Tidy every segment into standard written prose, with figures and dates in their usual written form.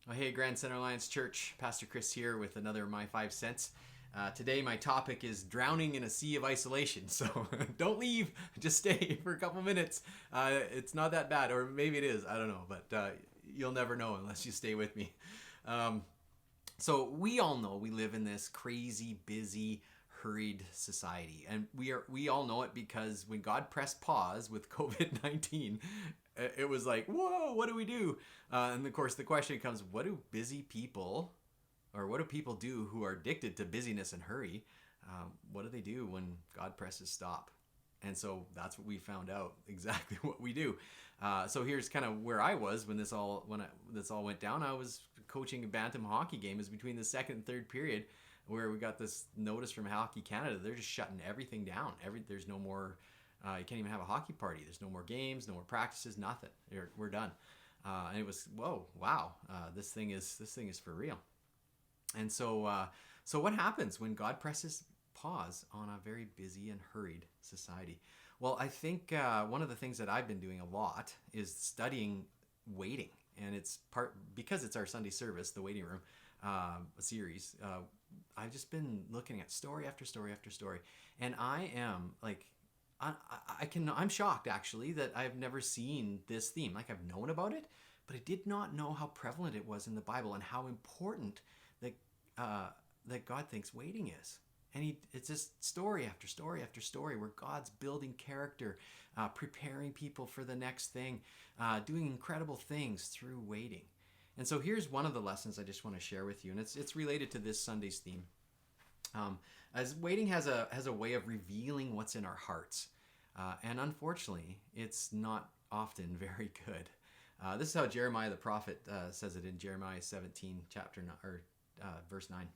Oh, hey, Grand Center Alliance Church. Pastor Chris here with another My 5 Cents. Today, my topic is drowning in a sea of isolation. So don't leave, just stay for a couple minutes. It's not that bad, or maybe it is, I don't know, but you'll never know unless you stay with me. So we all know we live in this crazy, busy, hurried society, and we all know it because when God pressed pause with COVID-19, it was like, whoa, what do we do? And of course, the question comes, what do busy people, or what do people do who are addicted to busyness and hurry? What do they do when God presses stop? And so that's what we found out, exactly what we do. So here's kind of where I was when this all went down. I was coaching a bantam hockey game. It was between the second and third period, where we got this notice from Hockey Canada. They're just shutting everything down. There's no more. You can't even have a hockey party. There's no more games, no more practices, nothing. We're done. And it was wow. This thing is for real. And so what happens when God presses pause on a very busy and hurried society? Well, I think one of the things that I've been doing a lot is studying waiting, and it's because it's our Sunday service, the waiting room series. I've just been looking at story after story after story, and I am like, I'm shocked actually that I've never seen this theme. Like, I've known about it, but I did not know how prevalent it was in the Bible and how important that God thinks waiting is. And it's just story after story after story where God's building character, preparing people for the next thing, doing incredible things through waiting. And so here's one of the lessons I just want to share with you, and it's related to this Sunday's theme. As waiting has a way of revealing what's in our hearts, and unfortunately, it's not often very good. This is how Jeremiah the prophet says it in Jeremiah 17, verse 9.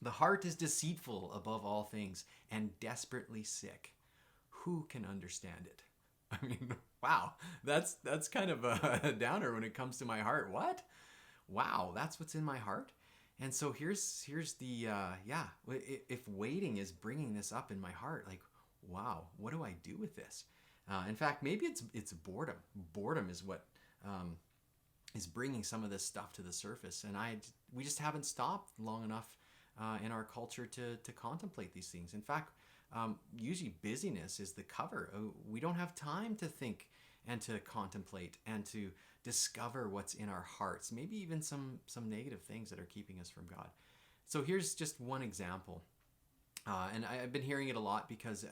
The heart is deceitful above all things and desperately sick. Who can understand it? I mean, wow, that's kind of a downer when it comes to my heart. What? Wow, that's what's in my heart. And so here's the if waiting is bringing this up in my heart, like, wow, what do I do with this? In fact, maybe it's boredom. Boredom is what is bringing some of this stuff to the surface, and we just haven't stopped long enough in our culture to contemplate these things. In fact, usually busyness is the cover. We don't have time to think and to contemplate and to discover what's in our hearts, maybe even some negative things that are keeping us from God. So here's just one example, and I've been hearing it a lot because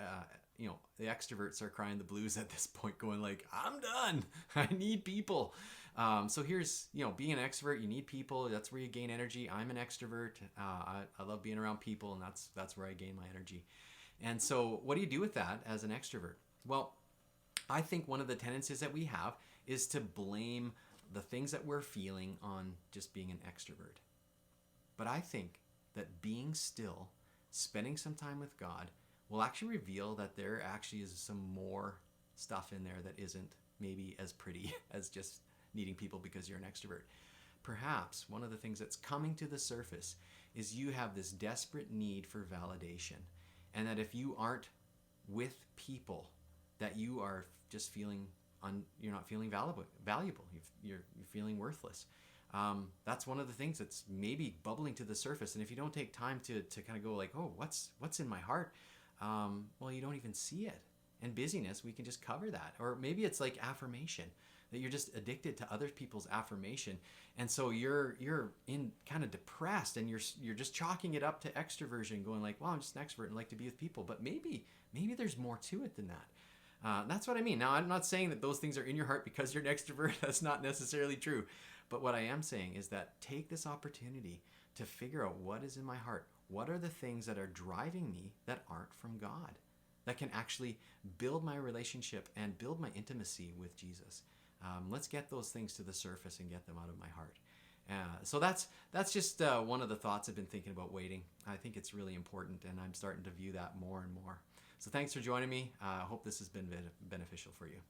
the extroverts are crying the blues at this point, going like, I'm done, I need people. So here's, being an extrovert, you need people. That's where you gain energy. I'm an extrovert. I love being around people, and that's where I gain my energy. And so what do you do with that as an extrovert? Well, I think one of the tendencies that we have is to blame the things that we're feeling on just being an extrovert. But I think that being still, spending some time with God, will actually reveal that there actually is some more stuff in there that isn't maybe as pretty as just needing people because you're an extrovert. Perhaps one of the things that's coming to the surface is you have this desperate need for validation, and that if you aren't with people, that you are just feeling you're not feeling valuable. You're feeling worthless. That's one of the things that's maybe bubbling to the surface. And if you don't take time to kind of go like, oh, what's in my heart? Well, you don't even see it. And busyness, we can just cover that. Or maybe it's like affirmation, that you're just addicted to other people's affirmation. And so you're in kind of depressed, and you're just chalking it up to extroversion, going like, well, I'm just an extrovert and like to be with people. But maybe there's more to it than that. That's what I mean. Now, I'm not saying that those things are in your heart because you're an extrovert. That's not necessarily true. But what I am saying is that take this opportunity to figure out what is in my heart. What are the things that are driving me that aren't from God, that can actually build my relationship and build my intimacy with Jesus? Let's get those things to the surface and get them out of my heart. So that's just one of the thoughts I've been thinking about waiting. I think it's really important, and I'm starting to view that more and more. So thanks for joining me. I hope this has been beneficial for you.